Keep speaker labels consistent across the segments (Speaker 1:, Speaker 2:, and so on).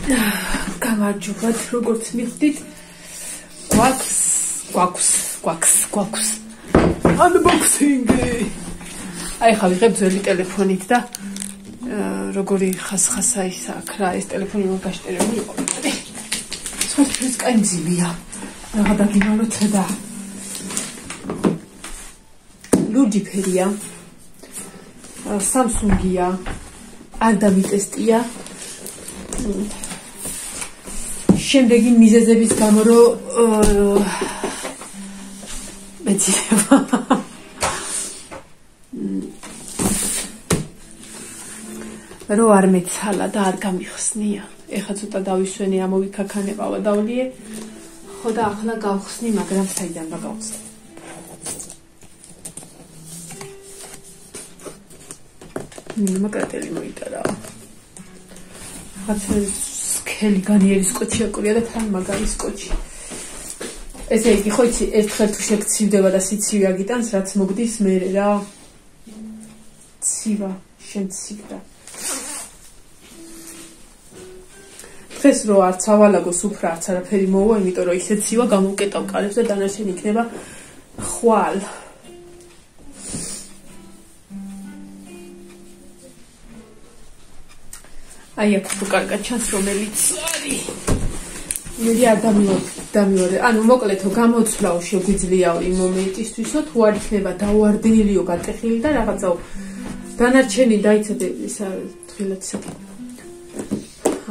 Speaker 1: გამარჯობათ, როგორც მიხვდით, გვაქვს unboxing-ი. აი ხა ვიღებ ძველი ტელეფონით და როგორი ხასხასა ისა აქ რა ეს ტელეფონი მოგაშტერებული იყო. ეს კაი მძიმეა. რა დაგიმალოთ და ლურჯი ფერია. Samsung-ია. არ დამიტესტია. შემდეგი მიზეზების გამო რომ მეცილება რო არ მეცალა და არ გამიხსნია. ეხლა ცოტა დავისვენე ამოვიქაქანეყავა დავლიე. ხო და ახლა გავხსნი, მაგრამ საიდან გავხსნი? მაკრატელი მოიტარა. ხაცე სქელი განიერი სკოჩი აკურია და თან მაგარი სკოჩი. ესე იგი, ხო იცი, ერთხელ თუ შეგცივდება და სიცივე აგიტანს, რაც მოგდის მერე რა. ცივა, შენ ცივდა. დღეს რო არც ავალაგოს უფრა არც არაფერი მოვა, იმიტომ რომ ისე ცივა გამოვკეტავ კარებს და დანარჩენი იქნება ხვალ. აი აქ თუ კარგად ჩანს რომელიც არის. მე არ დამივარე. ანუ მოკლედო გამოცვლაო შეგვიძლიაო იმ მომენტისთვისო თუ არ იქნება დაუარდენილიო გატეხილი და რაღაცაო დანარჩენი დაიცადე ისა თქილად საკითხი.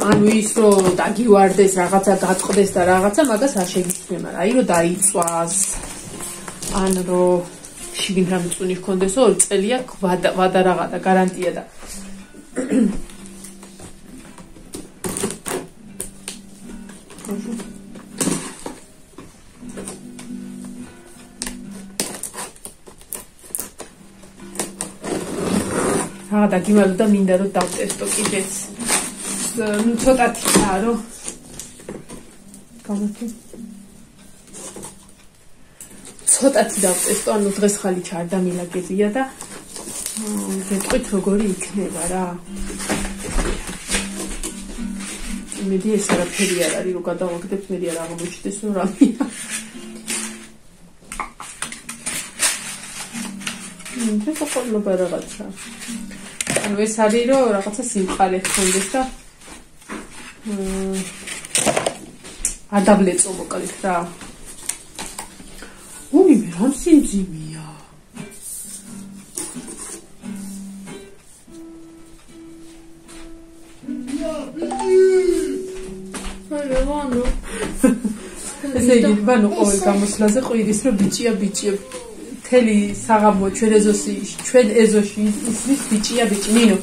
Speaker 1: ანუ ის რომ დაგივარდეს რაღაცა გაწყდეს და რაღაცა მაგას არ შეგიძლია, მაგრამ აი რომ დაიწვას ან რომ შიგნით რამე წუნი ჰქონდესო 2 წელია ვადა რაღაცა გარანტია და დაგიმალო და მინდა რომ დავტესტო კიდეც. ნუ ცოტათია რომ გამოდი. ცოტათი დავტესტო, ანუ დღეს ხალი ჩარ დამილაგებია და გეტყვით როგორი იქნება რა. მედი ეს არაფერი არ არის, რომ გადავაგდებთ, მედი არ აღმოჩნდეს რომ რამეა. ეს ყოლობა რაღაცა. ანუ ეს არის რომ რაღაცა სიმყარე ხონდეს და არ დაბლეწო მოკლედ რა. ой, რა სიმძიმეა. აი ვანო. ესე იგი, ვანო ყოველ გამოსვლაზე ყვირის რომ ბიჭია. თელი საღამო ჩვენ ეზოში ისმის ბიჭია. ნინო,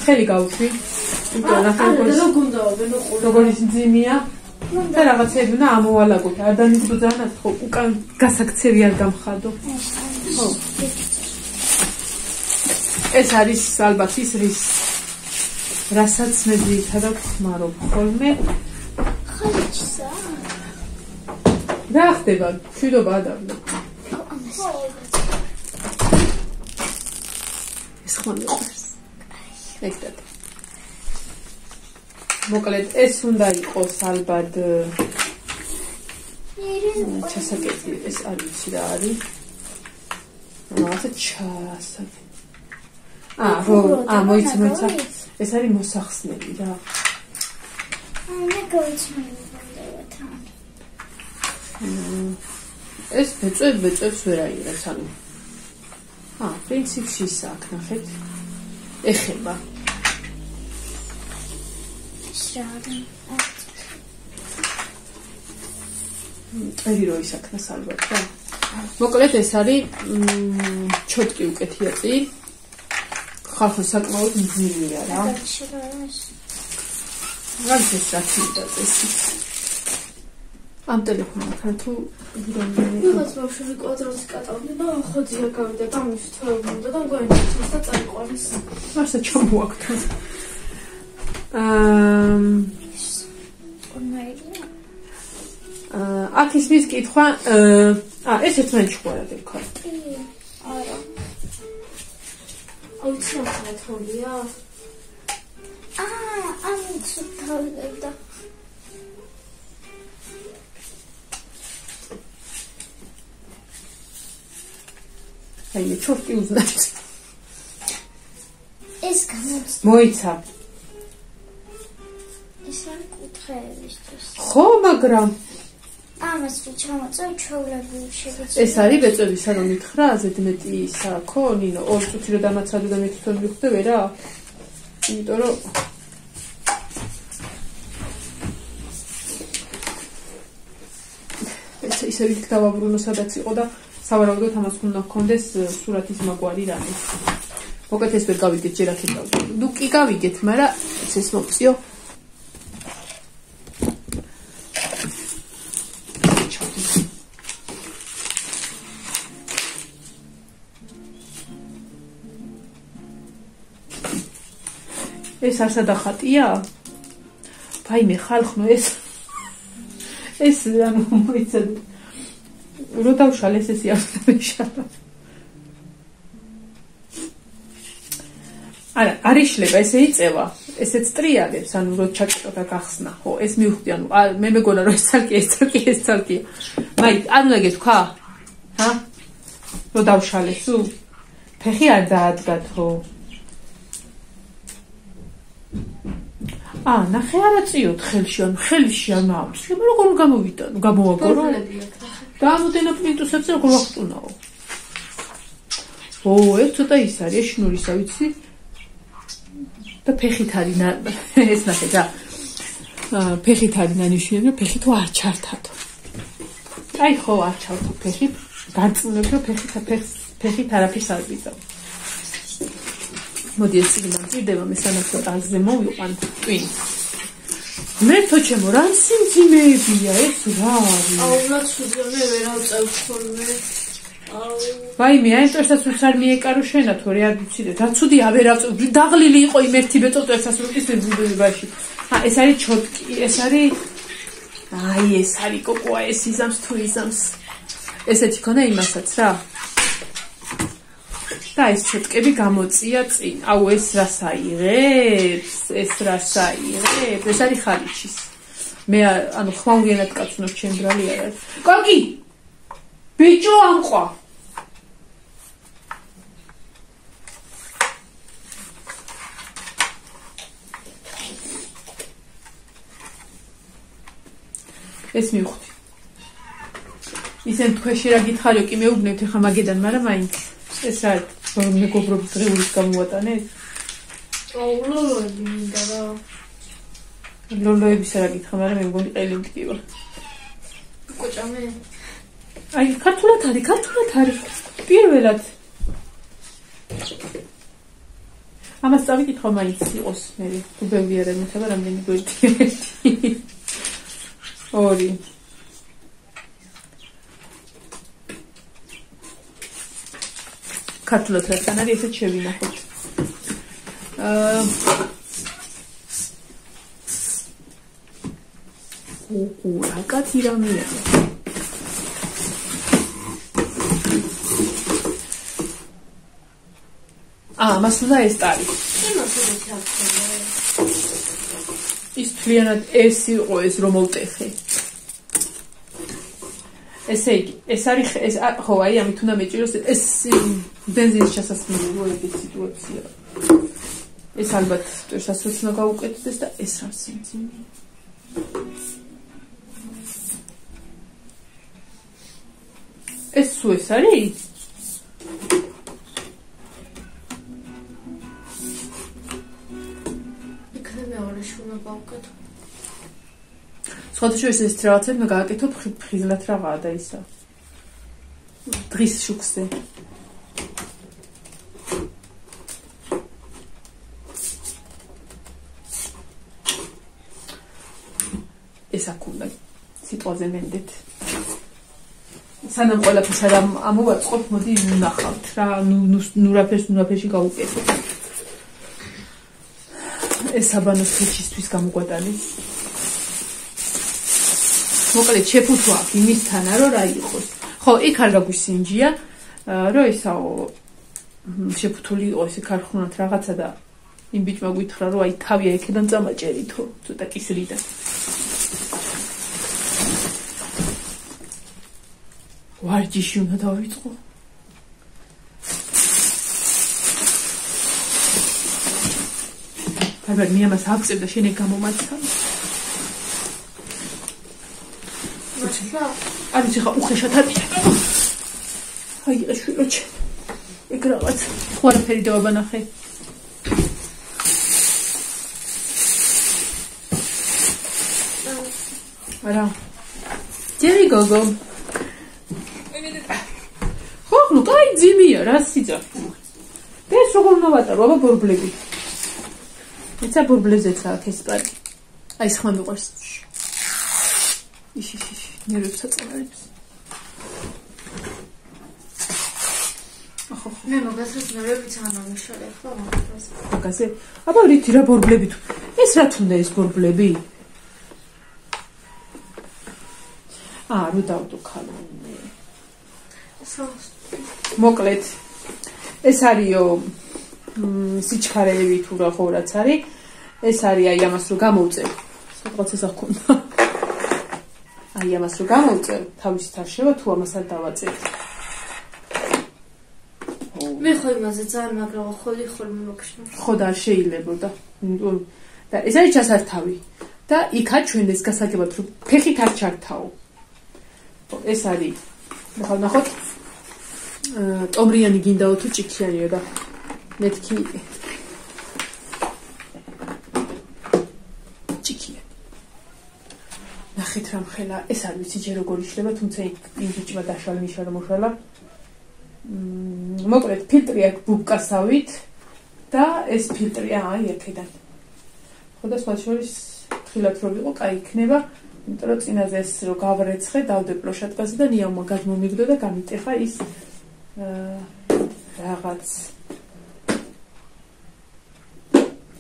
Speaker 1: ხელი გავუშვი. როგორი სიმძიმეა. და რაღაცები უნდა ამოვალაგოთ. არ დამიწუძანათ ხო, უკან გასაქცევი არ გამხადო. ხო. ეს არის ალბათ ის რის რასაც მე ძირითადად ხმარობ ხოლმე.
Speaker 2: ხალხისა.
Speaker 1: რა ხდება? მშვიდობა ადავლე. ეს ხომ იყოს. ეგეთ. მოკლედ ეს უნდა იყოს ალბათ ჩასაკეთი ეს არის რა არის. რაღაცა ჩასაკეთი. მოიცა. ეს არის მოსახსნელი რა.
Speaker 2: მე გავიცნობ თან.
Speaker 1: ეს ბეწვებს ვერ აიღებს ანუ. პრინციპში ისაა, ნახეთ. ეხება. ერი რო ისაქნას ალბათ რა. მოკლედ ეს არის ჩოტკი უკეთია წინ. ხალხო საკმაოდ მძიმეა რა. რაც ეს რა თქმა უნდა ამ ტელეფონთან თუ
Speaker 2: ვიღაც ბავშვი კვადრატს კატავდა და ხოძია გავიდა და მის თორემდა და გვენდოს და წაიყვანეს.
Speaker 1: ასე ჩამოაქვს. აქ ის მის კითხვა ეს ერთმანეთში ყურადე ხარ.
Speaker 2: არა. აუცილებლად თორია. ამ ცუდ თავებდა.
Speaker 1: აი, ჩორტი უზნაց.
Speaker 2: ეს გამოც.
Speaker 1: მოიცა.
Speaker 2: ეს არ კუთხეებისთვის.
Speaker 1: ხო, მაგრამ
Speaker 2: ამას რო ჩამოწევ ჩვეულებრივ შეგეძლო.
Speaker 1: ეს არის ბეწვებისა რომ მითხრა, ზედმეტი ისა, ხო, ნინო, 2 წუთი რომ დამაცადო და მე თვითონ მივხვდები რა. იმიტომ რომ ეს ისე იქ დავაბრუნო სადაც იყო და სავარაუდოდ ამას უნდა გქონდეს სურათის მაგვარი რამე. მოკეთ ეს ვერ გავიგეთ ჯერ აქეთ დავდო. ნუ კი გავიგეთ, მაგრამ ეს მოვწიო. ეს არსა და ხატია? ვაიმე ხალხნო ეს ანუ მოიცადე. რო დავშალე ეს იარსებეშალა. არა, არის შლება, ესე იწევა. ესეც ტრიალებს, ანუ რო ჩაჭრა და გახსნა. ხო, ეს მივხვდი, ანუ მე მეგონა რომ ეს ცალკე. მაი, არ უნდა გეთქვა? ჰა? რო დავშალე სულ? ფეხი არ დაადგათ, ხო? ნახე არაწიოთ ხელში, ანუ ხელში არ მაქვს. მე როგორ გამოვიდა, გამოვაგორო. და ამოდენა პლინტუსებზე როგორ ვახტუნაო. ეს ცოტა ის არის, შნურისა, ვიცი? და ფეხით არის ეს ნახე და ფეხით არის ნანიშნები, რომ ფეხით არ ჩართათო. აი ხო არ ჩართო ფეხით, გარწმუნებ რომ ფეხით არაფერს არ ვიწავ. მოდი ეს იგი დამჭირდება მე სანაცვლოდ აზზე მოვიყვან ტვინ. მე თოჩემო რა სიმძიმეებია ეს რა არის?
Speaker 2: რა ცუდია მე ვერ ავწევ ხოლმე.
Speaker 1: ვაიმე აი ტვერსაც უც არ მიეკარო შენა თორე არ ვიციდე. რა ცუდია ვერ ავწევ. დაღლილი იყო იმ ერთი ბეწო ტვერსაც რუკის ბუდობაში. ეს არის ჩოტკი, ეს არის აი ეს არის კოკოა ეს იზამს თუ იზამს. ესეთი ქონა იმასაც რა. და ეს ჩოტკები გამოწია წინ. აუ ეს რას აიღებს? ეს არის ხალიჩის. მე ანუ ხმაურიანად კაცნობს ჩემ ბრალი არ არის. კოკი! ბიჭო ამყვა. ეს მივხვდი. ისენ თქვენში რა გითხარიო კი მეუბნებთ ახლა მაგედან, მაგრამ მაინც ეს რა მეგობრობის დღეულის გამოვატანეთ?
Speaker 2: ლოლოები მინდა რა.
Speaker 1: ლოლოების რა გითხა, მაგრამ მე მგონი ყელი მტკივა.
Speaker 2: კოჭამე.
Speaker 1: აი ქართულად არის. პირველად. ამას წავიკითხო მაინც იყოს მე. თუ ბევრი არ ემეთება რამდენი გვერდი. 2 ქართულად რატან არის ესეც შევინახოთ. რა კაცი რამეა. მას უნდა ეს ტარი. ის თლიანად ეს იყო ეს რომ მოვტეხე. ესე იგი, ეს არის ეს ხო, აი ამით უნდა მეჭიროს ეს ბენზინის ჩასასხმელი რო ეგეთი სიტუაცია. ეს ალბათ ტვერსაც უნდა გაუკეთდეს და ეს რა სიმძიმე. ეს სულ ეს არის? სხვადასხვა ეს რაღაცები მე გააკეთო ფრიზლად რაღაცა და ისა. დღის შუქზე. ეს აქ უნდა სიტყვაზე მენდეთ. სანამ ყველაფერს არ ამოვაწყობ, მოდი ვნახავთ რა, ნუ რაფერში გავუკეთოთ. ეს საბანოს ფეჩისთვის გამოგვატანის. მოკლედ შეფუთვა იმისთანა რომ რა იყოს. ხო, იქ არ გაგვისინჯია, რომ ესაო შეფუთული იყო ესე ქარხნულად რაღაცა და იმ ბიჭმა გითხრა რომ აი თავია იქიდან წამაჭერითო ცოტა კისრიდა ვარჯიში უნდა დავიწყო ალბათ მე ამას აღწევ და შენ ეგ გამომაცალ არის ხა უხეშად არის აი ეს შვილოჩი ეგ რაღაც ხوارფერი დავაბანახე არა ჯერი გოგო ხო ნუ კაი ძიმია რა სიძა ეს როგორ ნოვატარო აბა ბორბლები ეცა ბორბლეზეც აქ ეს პარი აი სხვა მიყვარს იშ ნერვებს აწევებს ახო
Speaker 2: მე მაგასაც ნერვებიც ამომიშალე ხო
Speaker 1: მაგაზე აბა რითი რა ბორბლები თუ ეს რა თუნდა ეს ბორბლები რო დავდო ქალონე მოკლედ ეს არისო სიჩქარეები თუ რა ხო რაც არის ეს არის აი ამას რო გამოვწევ სადღაც ეს ახონდა აი ამას რო გამოვწევ თავისი თარშევა თუ ამას არ დავაწევ
Speaker 2: მე ხო იმაზე ძალიან მაგრა ხოლმე მოგშნა
Speaker 1: ხო და შეიძლებოდა და ეს არის ჩასართავი და იქა ჩვენ ეს გასაგებად რომ ფეხით არ ჩართავ ეს არის ნახოთ ტომრიანი გინდაო თუ ჭიქიანიო და მეთქი ჭიქიანი ნახეთ რა მხელა ეს არ ვიცი ჯერ როგორ იშლება თუმცა იმ ბიჭმა დაშალ მიშა რომ მოშალა მოკლედ ფილტრი აქვს ბუბკასავით და ეს ფილტრია აი აქედან ხო და სხვა შორის თხილად რო ვიყო კაი იქნება იმიტომ რომ წინაზე ეს რო გავრეცხე დავდე პლოშატკაზე და ნიავმა გადმომიგდო და გამიტეხა ის რაღაც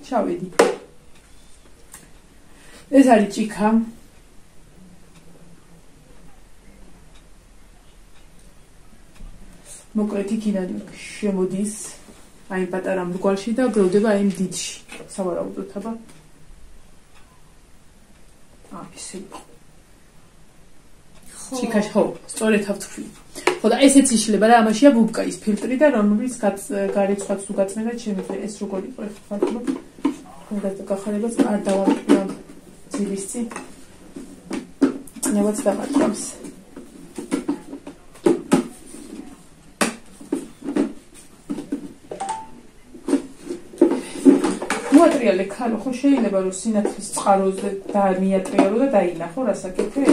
Speaker 1: ჩავედი ეს არის ჭიქა მოკლედ იქიდან შემოდის აი პატარა მრგვალში და გროვდება აი დიდში სავარაუდოდ აბა ისე ჭიქაში ხო სწორედ ავთქვი ხო და ესეც იშლება რა ამაშია ბუბკა ის ფილტრი და რომლის გარიცხვაც თუ გაწმენდა შემიძლია ეს როგორ იყო ხო და გახარებას არ დავაკვირა ძილის წინ ნევაც დამაჭრავს მოატრიალე ქალო ხო შეიძლება რომ სინათლის წყაროზე და მიატრიალო და დაინახო რასაკეთე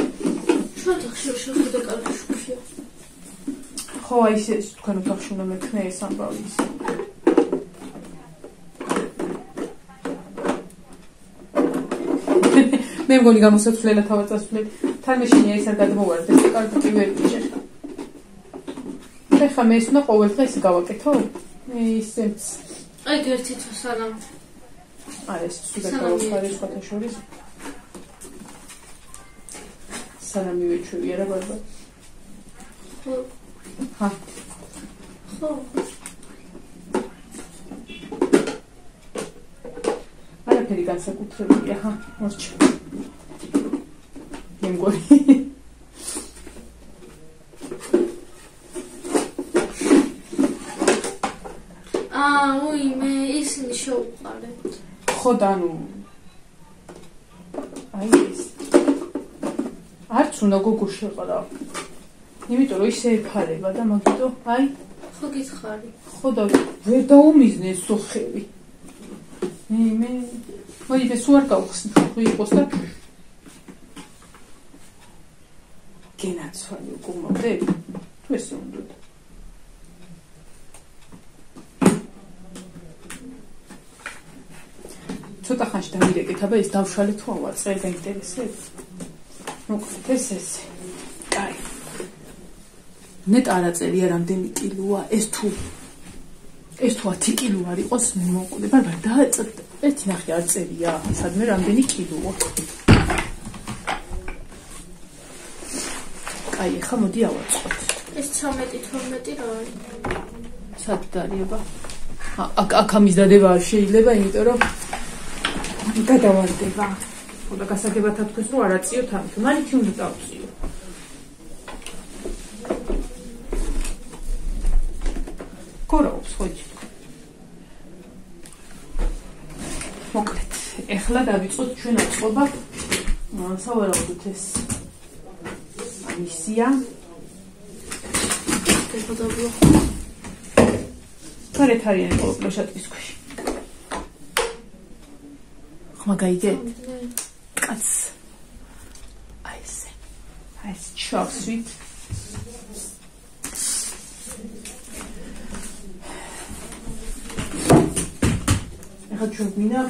Speaker 2: ჩვენ ხშირ შეხედა კარგი შუქია
Speaker 1: ხო აი ეს თქვენ ოთახში უნდა მექნე ეს ამბავი ის მე მგონი გამოსაცვლელად ავაწასვლებ თან მეშინია ეს არ გადმოვარდეს კარგი კი ვერ ვიჭერ ეხლა მე ეს უნდა ყოველ დღე ისე გავაკეთო ისეც
Speaker 2: აი ერთი თუ სანამ
Speaker 1: არა ეს სულაკაოხარი სხვათა შორის სანამ მივეჩვევი არა ბარბა
Speaker 2: ხო
Speaker 1: ხა
Speaker 2: ხო
Speaker 1: არაფერი განსაკუთრებია ხა მორჩა მე მგონი
Speaker 2: უი მე ისინი შევყარე
Speaker 1: ხო და ნუ აი ეს არც უნდა გოგო შეყარა იმიტომ რომ ისე ეფარება და მაგიტო აი
Speaker 2: ხო გითხარი
Speaker 1: ხო და ვერ დაუმიზნე სოხები მე მოდი ეს უარ გავხსნი ხო იყოს და გენაცვალი უკუმობდე თუ ესე უნდა ცოტა ხანში დავირეკეთ, აბა ეს დავშალე თუ ავაწყე, დაინტერესებს? მოკლედ ეს. კაი. ნეტ არაწერი რამდენი კილოა, ეს თუ 10 კილო არ იყოს, მოკლედ, ბარბარ დააწერ, ერთი ნახე არ წერია, სადმე რამდენი კილოა. კაი, ხა მოდი ავაწყოთ.
Speaker 2: ეს 13-12 რა არის?
Speaker 1: სად დარიება? აქ ამის დადება არ შეიძლება, იმიტომ რომ გადავარდება. ხოდა გასაგებად თქვენს რომ არ აწიოთ ამით, მალით უნდა დავწიო. კორაობს ხოჭი. მოკლედ, ეხლა დავიწყოთ ჩვენ აწყობა. სავარაუდოდ ეს ამისია. გარეთ არიან ყოველ შატკის ქვეშ. ხმა გაიგეთ? კაც. აი ესე. აი ეს ჩავსვით. ეხლა ჩვენ გვინდა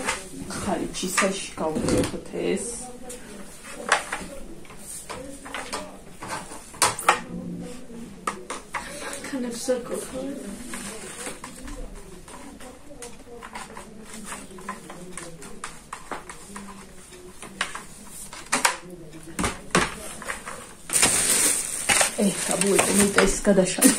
Speaker 1: ხალი ჩისაში გავუყუროთ ეს.
Speaker 2: Kanepsa kokhare. აბუე მე ეს გადაშალე.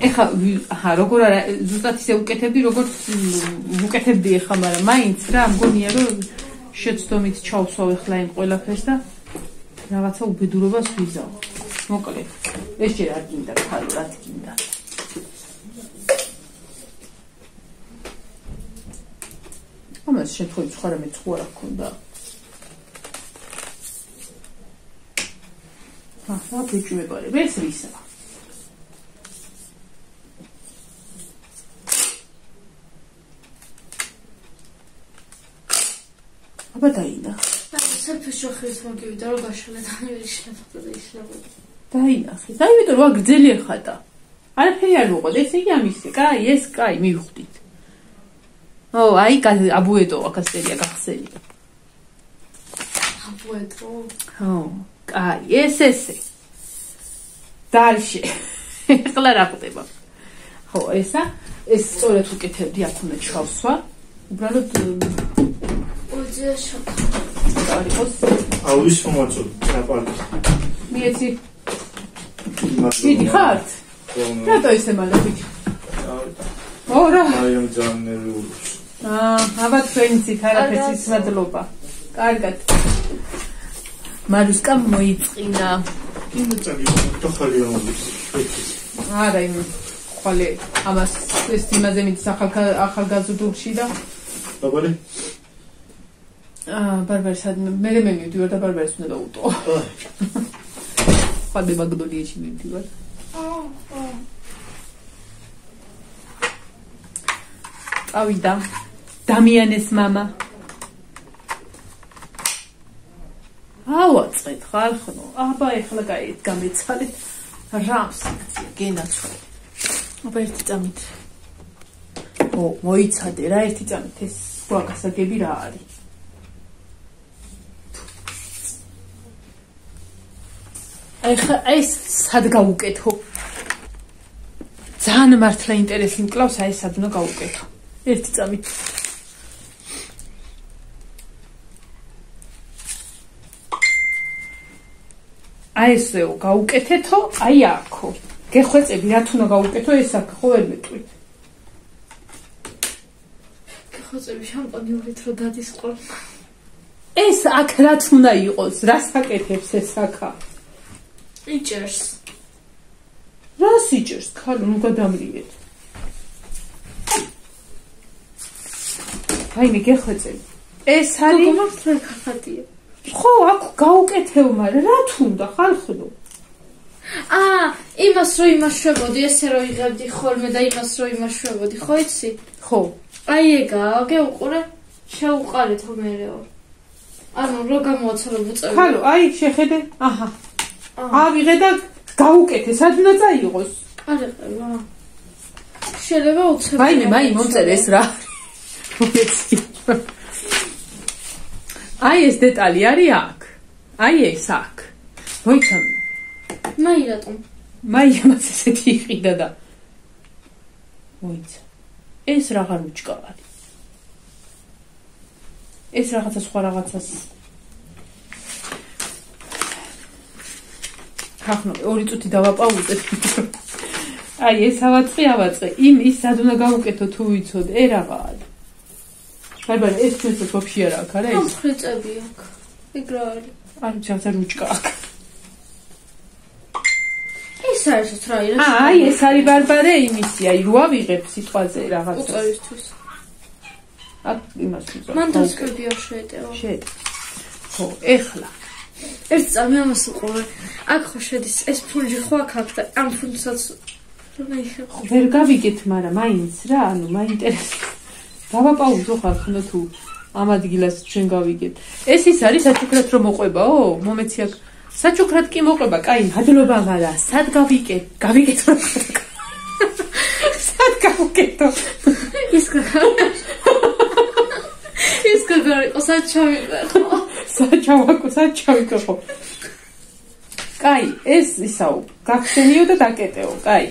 Speaker 2: ეხა როგორ არა ზუსტად ისე უკეთებდი როგორც უკეთებდი ეხა, მაგრამ მაინც რა მგონია რომ შეცდომით ჩავსვავ ეხლა იმ ყველაფერს და რაღაცა უბედურობას ვიზავ. მოკლედ, ეს ჯერ არ გინდა ხალ რაც გინდა. ამას შემთხვევით სხვა რამე სხვა რა გქონდა. რა გიჭვებარე, ეს რისა? აბა დაინა. საფეშო ხეს მოგივიდა რომ გაშალე და ისლებოდა და ისლებოდა.
Speaker 1: დაინახე. და იმიტომ რომ აგძელი ხატა. არაფერი არ მოყვა. ეს იგი ამისი, კაი, ეს კაი მივხვდით. ო, აი აბუეტო აკასტერია გახსენია.
Speaker 2: აბუეტო?
Speaker 1: ხო, კაი, ესე. დარშე. ეხლა რა ხდება? ხო, ესა, ეს სწორედ უკეთებდი, აქ უნდა ჩავსვა. უბრალოდ
Speaker 2: ოძე შოქ.
Speaker 3: აუის მომაწო საპარკი.
Speaker 1: მიეცი. დიდი ხარ? რატო ისე მალე ბიჭი? ორა.
Speaker 3: აი ამ ძალიან ნერვიულობს.
Speaker 1: აბა თქვენიცით არაფერს მადლობა. კარგად. მარუსკა მოიწყინა.
Speaker 3: იმეცაგი თუ ხალი ამბობს.
Speaker 1: არა იმ ხვალე ამას ეს იმაზე მით ახალგაზრდულში და
Speaker 3: ბაბარი
Speaker 1: ბარბარეს მე მივდივარ და ბარბარეს უნდა დაუტო. ხვალე მაგდონიაში მივდივარ. ავიდა დამიანეს мама. ავაწყეთ ხალხო. აბა ეხლა გაიგეთ გამეცალეთ. რამს გენაცვალე. აბა ერთი წამით. ო, მოიცადე რა ერთი წამით ეს სხვა გასაგები რა არის? ეხლა ეს სად გავუკეთო? ძალიან მართლა ინტერესი მკლავს, აი სად უნდა გავუკეთო? ერთი წამით. აი ესეო გავუკეთეთო, აი აქო. გეხვეწები რა თუნდა გავუკეთო ეს აქ ხო ვერ მეტყვით.
Speaker 2: გეხვეწები შამპანი ურით რო დადის ყოლ.
Speaker 1: ეს აქ რაც უნდა იყოს, რას აკეთებს ეს აქა?
Speaker 2: იჭერს.
Speaker 1: რას იჭერს? ხალო, ნუ გადამრიგეთ. აი მე გეხვეწები. ეს არის
Speaker 2: გოგომართლა ხათია.
Speaker 1: ხო, აქ გავუკეთებ, მაგრამ რა თუნდა ხალხო?
Speaker 2: იმას რო იმაშვებოდი, ესე რო იღებდი ხოლმე და იმას რო იმაშვებოდი, ხო იცი?
Speaker 1: ხო.
Speaker 2: აი ეგაა, გეუყურე, შეუყარეთ მერეო. ანუ რო გამოაცხადო უწევი.
Speaker 1: ხალო, აი შეხედე. აჰა. ავიღე და გავუკეთე, სად უნდა წაიღოს?
Speaker 2: არ ეყება. შეიძლება უცებ.
Speaker 1: მაინე მომწერე ეს რა. მოგეცი. აი ეს დეტალი არის აქ. აი ეს აქ. მოიცა.
Speaker 2: მაი რატომ?
Speaker 1: მაი ამას ესეთი იყიდა და მოიცა. ეს რაღაც უჩკავად. ეს რაღაცა სხვა რაღაცას.
Speaker 2: ხახნო 2 წუთი დავაპაუზებ. აი ეს ავაწყე. ის სად უნდა გავუკეთო თუ ვიცოდ, რაღაცა. ბარბარა, ეს ჩვენს ვაფშე არ აქვს, არა ეს?
Speaker 1: ხრეწები აქვს. ეგ რა არის?
Speaker 2: არ ვიცი, რაღაცა რუჩკა აქვს.
Speaker 1: ეს არის რა არის?
Speaker 2: აი ეს არის ბარბარე იმისი, აი რო ავიღებ სიტყვაზე რაღაცა.
Speaker 1: უწევისთვის.
Speaker 2: აქ იმას ვუწევ.
Speaker 1: მან დასკრები არ შეეტევა.
Speaker 2: შეეტევა. ხო, ეხლა.
Speaker 1: ერთ წამი ამას უყურე. აქ ხო შედის ეს ფულჯი ხო აქ და ამ ფულსაც
Speaker 2: ვერ გავიგეთ, მაგრამ მაინც რა, ანუ მაინტერესებს. დავაპაუზო ხახნო თუ ამ ადგილას ჩვენ გავიგეთ. ეს ის არის საჩუქრად რომ მოყვებაო? მომეცი აქ საჩუქრად კი მოყვება, კაი, მადლობა, მაგრამ სად გავიგეთ? გავიგეთ რა. სად გავიგეთო?
Speaker 1: ის გაგარიყო
Speaker 2: საჩავიკო ხო? კაი, ეს ისაო, გახსენიო და დაკეტეო, კაი.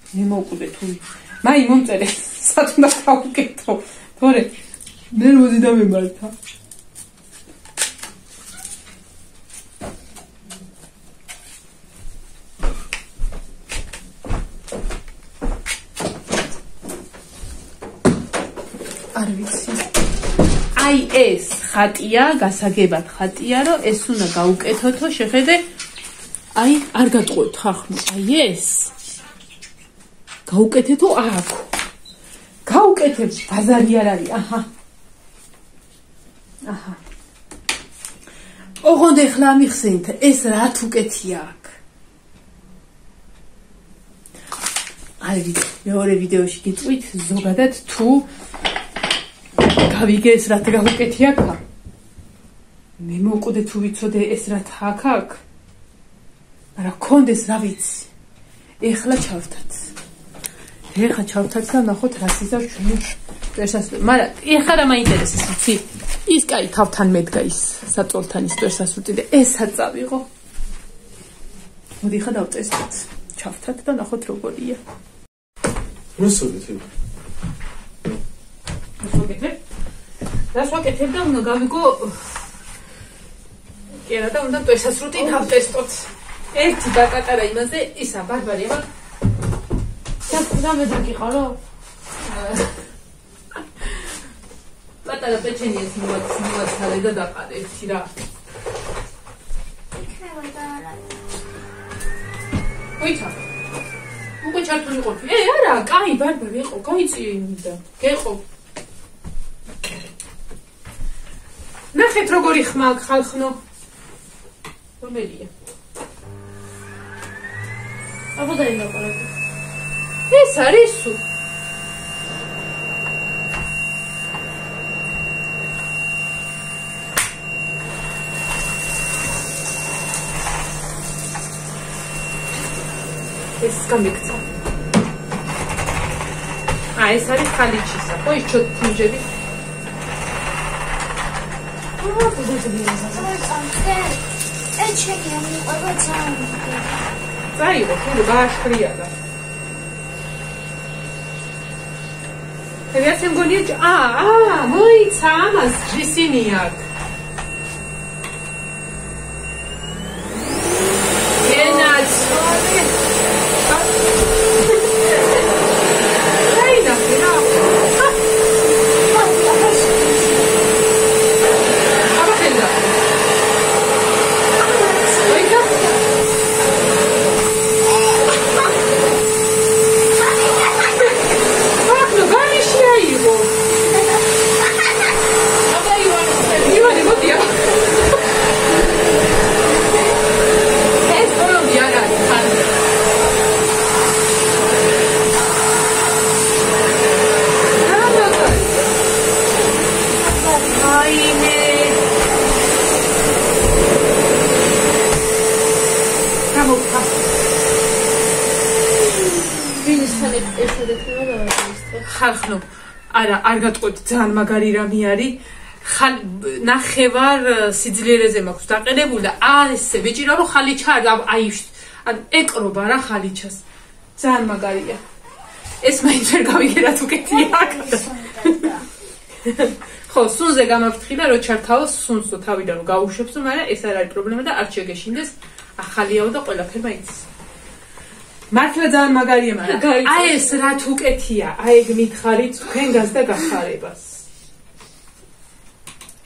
Speaker 2: მე მოვკვდე თუ მაი მომწერე სად უნდა გავუკეთო თორე ნერვოზი დამემართა არ ვიცი აი ეს ხატია გასაგებად ხატია რომ ეს უნდა გავუკეთოთო შეხედე აი არ გატყუეთ ხახნო აი ეს გაუკეთეთო აქ. გაუკეთებ ბაზარი არ არის. აჰა. ოღონდ ეხლა ამიხსენით, ეს რა თუ კეთია აქ. აი მეორე ვიდეოში გიწვით ზოგადად თუ გავიგე ეს რა გაუკეთი აქ. მე მოვკვდე თუ ვიცოდე ეს რა აქ. მაგრამ კონდეს რა ვიცი. ეხლა ჩავთათ. ეხლა ჩავთათ და ნახოთ რა სიზარ ჩვენი პერსასული. მაგრამ ეხლა რა მაინტერესებს იცი? ის კაი თავთან მედგა ის საწოლთან ის პერსასული და ესაც წავიღო. მოდი ხა დავტესტოთ. ჩავთათ და ნახოთ როგორია.
Speaker 3: რუსობით.
Speaker 2: დასვაკეთებ და უნდა გავიგო კი არა და უნდა პერსასული დავტესტოთ. ერთი დაკატარა იმაზე ისა ბარბარი აბა და მე დაგიყარო პატარა პეჩენიას მოვაცალე და დაყარე ერთი რა ვიცა უკვე ჩართული ყოფი არა კაი ბარბარი იყო გაიწიე იმიდა გეყო ნახეთ როგორი ხმა აქ ხალხნო რომელია აბა დაინაყარებ ეს არის სულ ეს გამიქცა ეს არის ხალიჩისა ხო ის ჩოთუნჯები
Speaker 4: ეჩენი ამიყვება ძალიან
Speaker 2: წაიღო თუ გააშქრია და ეს მგონია მოიცა ამას ჯისინი აქვს ხალხნო არა არ გატყვეთ ძალიან მაგარი რამე არის ნახევარ სიძლიერეზე მაქვს დაყენებული და ესე ვეჭირა რომ ხალიჩა აი ან ეკრობა რა ხალიჩას ძალიან მაგარია ეს მაინც ვერ გავიგე რა თუ კეთია აქ
Speaker 1: ხო, სუნზე გამაფრთხი და რო ჩართავო სუნსო თავიდან რომ გაუშვებსო, მაგრამ ეს არ არის პრობლემა და არ შეგეშინდეს. ახალიაო და ყველაფერმა იცის. მართლა ძალიან მაგარია, მაგრამ აი ეს რა თუ უკეთია, აი ეგ მითხარით თქვენ გაზდა გახარებას.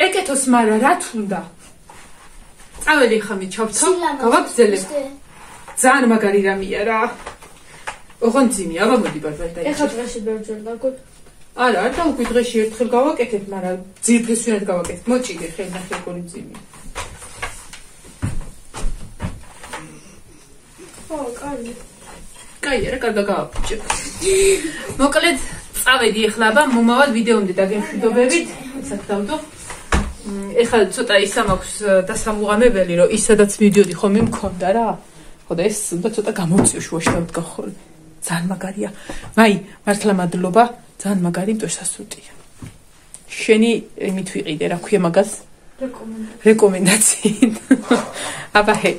Speaker 1: ეკეთოს, მაგრამ რა თუნდა? წავედი ხა მიჩავთავ, გავაგზელებ. ძალიან მაგარი რამეა რა. ოღონდ ძიმი, აბა მოდი ბარბარდა.
Speaker 4: ეხლა დღეში ბევრჯერ დაგოთ.
Speaker 1: არა, არ დავუკვირ დღეში ერთხელ გავაკეთებ, მაგრამ ძირფესვიანად გავაკეთებ. მოჭიდე ხელნახე როგორი ძიმი.
Speaker 4: ხო, კარგი.
Speaker 1: კაი, რა კარგა გავაფუჭებ. მოკლედ, წავედი ეხლა აბა მომავალ ვიდეომდე დაგემშვიდობებით. საკრავდო. ეხლა ცოტა ისა მაქვს დასამუღამებელი, რომ ის სადაც მივიდიოდი ხომ მიმქონდა რა. ხო და ეს უნდა ცოტა გამოვწიო შუაში დავდგა ხოლმე. ძალიან მაგარია. მაი, მართლა მადლობა, ძალიან მაგარი მტვერსასრუტია. შენი იმით ვიყიდე, რა ქვია მაგას?
Speaker 4: რეკომენდაცია.
Speaker 1: რეკომენდაციით. აბა ჰე.